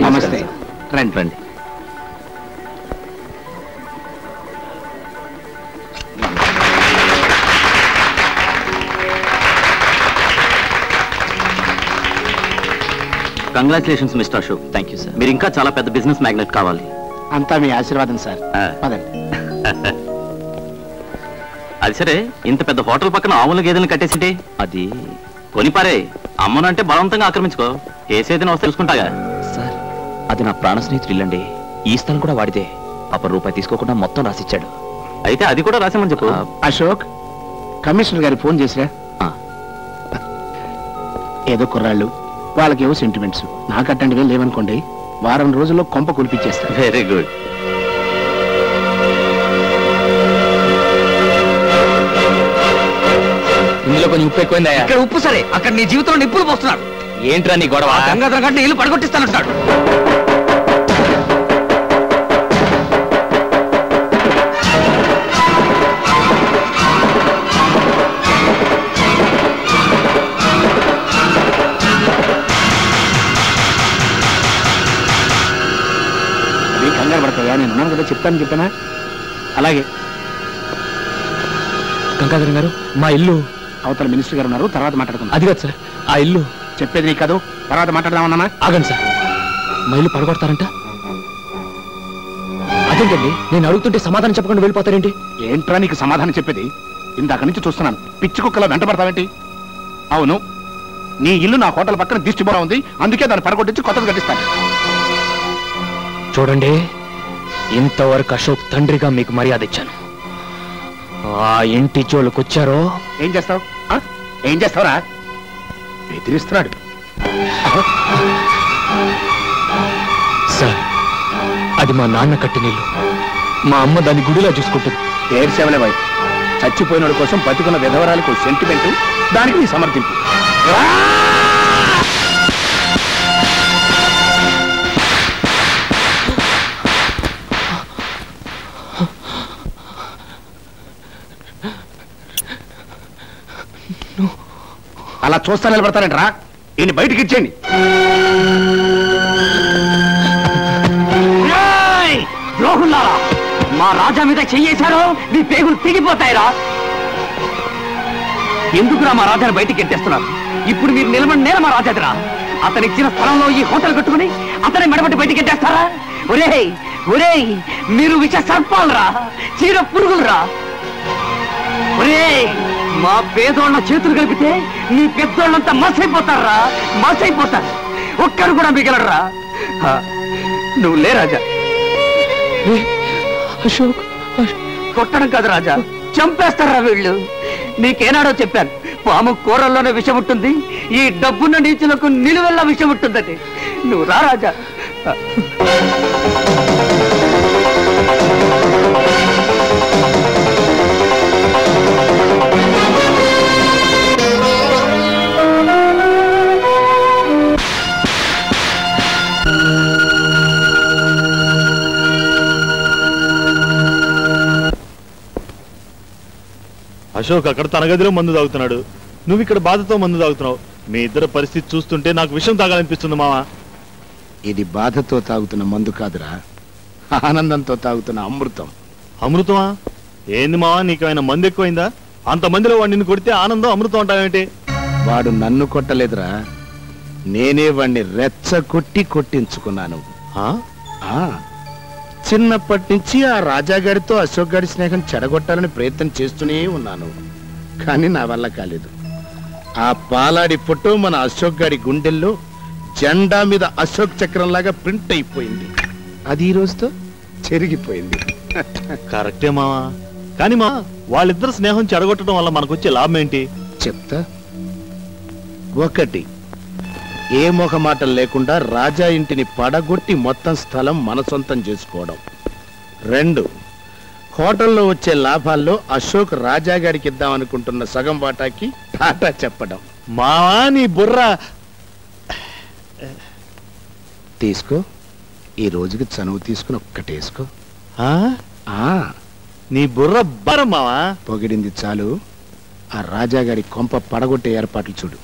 నమస్తే. రండి రండి. Congratulations mister Ashok. Thank you sir. మీరు ఇంకా చాలా పెద్ద బిజినెస్ మ్యాగ్నెట్ కావాలి. అంతా మీ ఆశీర్వాదం సార్. పదండి. అది సరే, ఇంత పెద్ద హోటల్ పక్కన ఆవుల గేదెలను కట్టేసింటే అది కొనిపారే. అమ్మనంటే బలవంతంగా ఆక్రమించుకో. కేసేదైనా వస్తే తెలుసుకుంటాగా. సార్, అది నా ప్రాణ స్నేహితుడు ఇల్లండి. ఈ స్థలం కూడా వాడితే. రూపాయి తీసుకోకుండా మొత్తం రాసిచ్చాడు. అయితే అది కూడా రాసామని చెప్పు. అశోక్, కమిషనర్ గారికి ఫోన్ చేసిరా. ఏదో కుర్రాళ్ళు, వాళ్ళకేవో సెంటిమెంట్స్. నాకు అట్టంటివే లేవనుకోండి, వారం రోజుల్లో కొంప కులిపించేస్తారు. Very good. ఇందులో కొంచెం ఉప్పు ఎక్కువైందా? ఇక్కడ ఉప్పు సరే, అక్కడ నీ జీవితంలో నిప్పులు పోస్తున్నాడు. ఏంట్రా నీ గొడవ? గంగాధర గంట ఇల్లు పడగొట్టిస్తానంటున్నాడు. కంగారు పడతాయా? నేను ఉన్నాను కదా, చెప్పానా? అలాగే. గంగాధర్ గారు, మా ఇల్లు అవతల మినిస్టర్ గారు ఉన్నారు, తర్వాత మాట్లాడుకుందాం. అది కాదు సార్, ఆ ఇల్లు చెప్పేది నీకు కాదు, తర్వాత మాట్లాడదామన్నా. ఆగండి సార్, మా ఇల్లు పడగొడతారంట. అదేంటండి, నేను అడుగుతుంటే సమాధానం చెప్పకుండా వెళ్ళిపోతారేంటి? ఏంట్రా నీకు సమాధానం చెప్పేది? ఇందాక నుంచి చూస్తున్నాను, పిచ్చి కుక్కలా వెంటబడతావేంటి? అవును, నీ ఇల్లు నా హోటల్ పక్కన దిష్టిబోరా ఉంది, అందుకే దాన్ని పడగొట్టించి కొత్తది కట్టిస్తాను. చూడండి, ఇంతవరకు అశోక్ తండ్రిగా మీకు మర్యాద ఇచ్చాను. ఆ ఇంటి జోలుకొచ్చారో ఏం చేస్తావు? ఏం చేస్తావురా? బెదిరిస్తున్నాడు సార్. అది మా నాన్న కట్టిన ఇల్లు. మా అమ్మ దాన్ని గుడిలా చూసుకుంటుంది. ఏడ్చేవలే బాయ్, చచ్చిపోయినోడి కోసం బతుకున్న విధవరాలకు సెంటిమెంటు, దానికి నీ సమర్థింపు. అలా చూస్తా నిలబడతారంటరా? ఈయన బయటికి ఇచ్చేయండి. ద్రోహుల్లారా, మా రాజా మీద చెయ్యేశారో మీ పేగులు తెగిపోతాయిరా. ఎందుకురా మా రాజాని బయటికి ఎట్టేస్తున్నారు? ఇప్పుడు మీరు నిలబడి నేల మా రాజాదిరా. అతను ఇచ్చిన స్థలంలో ఈ హోటల్ కట్టుకుని అతని మెడబట్టి బయటికి ఎట్టేస్తారా? ఒరేయ్ ఒరేయ్, మీరు విష సర్పాలరా, చీర పురుగులరా. ఒరేయ్, మా పేదోళ్ళ చేతులు కలిపితే నీ పెద్దోళ్ళంతా మసైపోతారా, మసైపోతారు. ఒక్కరు కూడా మిగలరా. నువ్వు లే రాజా. అశోక్, కొట్టడం కాదు రాజా, చంపేస్తారా వీళ్ళు. నీకేనాడో చెప్పాను, పాము కూరల్లోనే విషం ఉంటుంది, ఈ డబ్బున్న నీచులకు నిలువెల్లా విషం ఉంటుందని. నువ్వు రా రాజా. అశోక్ అక్కడ తన గదిలో మందు తాగుతున్నాడు, నువ్వు ఇక్కడ బాధతో మందు తాగుతున్నావు. మీ ఇద్దరు పరిస్థితి చూస్తుంటే నాకు విషయం తాగాలనిపిస్తుంది మావా. ఇది బాధతో తాగుతున్న మందు కాదురా, ఆనందంతో తాగుతున్న అమృతం. అమృతమా? ఏంది మావా, నీకేమైనా మందు ఎక్కువైందా? అంతమందిలో వాడు నిన్ను కొడితే ఆనందం అమృతం అంటావేంటి? వాడు నన్ను కొట్టలేదురా, నేనే వాడిని రెచ్చగొట్టి కొట్టించుకున్నాను. చిన్నప్పటి నుంచి ఆ రాజాగాడితో అశోక్ గారి స్నేహం చెడగొట్టాలని ప్రయత్నం చేస్తూనే ఉన్నాను, కానీ నా వల్ల కాలేదు. ఆ పాలాడి ఫోటో మన అశోక్ గారి గుండెల్లో జెండా మీద అశోక్ చక్రంలాగా ప్రింట్ అయిపోయింది. అది ఈ రోజుతో చెరిగిపోయింది. కరెక్టే మావా, కానీ మా వాళ్ళిద్దరు స్నేహం చెడగొట్టడం వల్ల మనకొచ్చే లాభం ఏంటి చెప్తా. ఒకటి, ఏ మొహమాటలు లేకుండా రాజా ఇంటిని పడగొట్టి మొత్తం స్థలం మన సొంతం చేసుకోవడం. 2, హోటల్లో వచ్చే లాభాల్లో అశోక్ రాజా గారికి ఇద్దామనుకుంటున్న సగం వాటాకి టాటా చెప్పడం. మావా నీ బుర్ర తీసుకో, ఈ రోజుకి చనువు తీసుకుని ఒక్కటేసుకో. నీ బుర్ర బరం మావా. పొగిడింది చాలు, ఆ రాజా గారి కొంప పడగొట్టే ఏర్పాట్లు చూడు.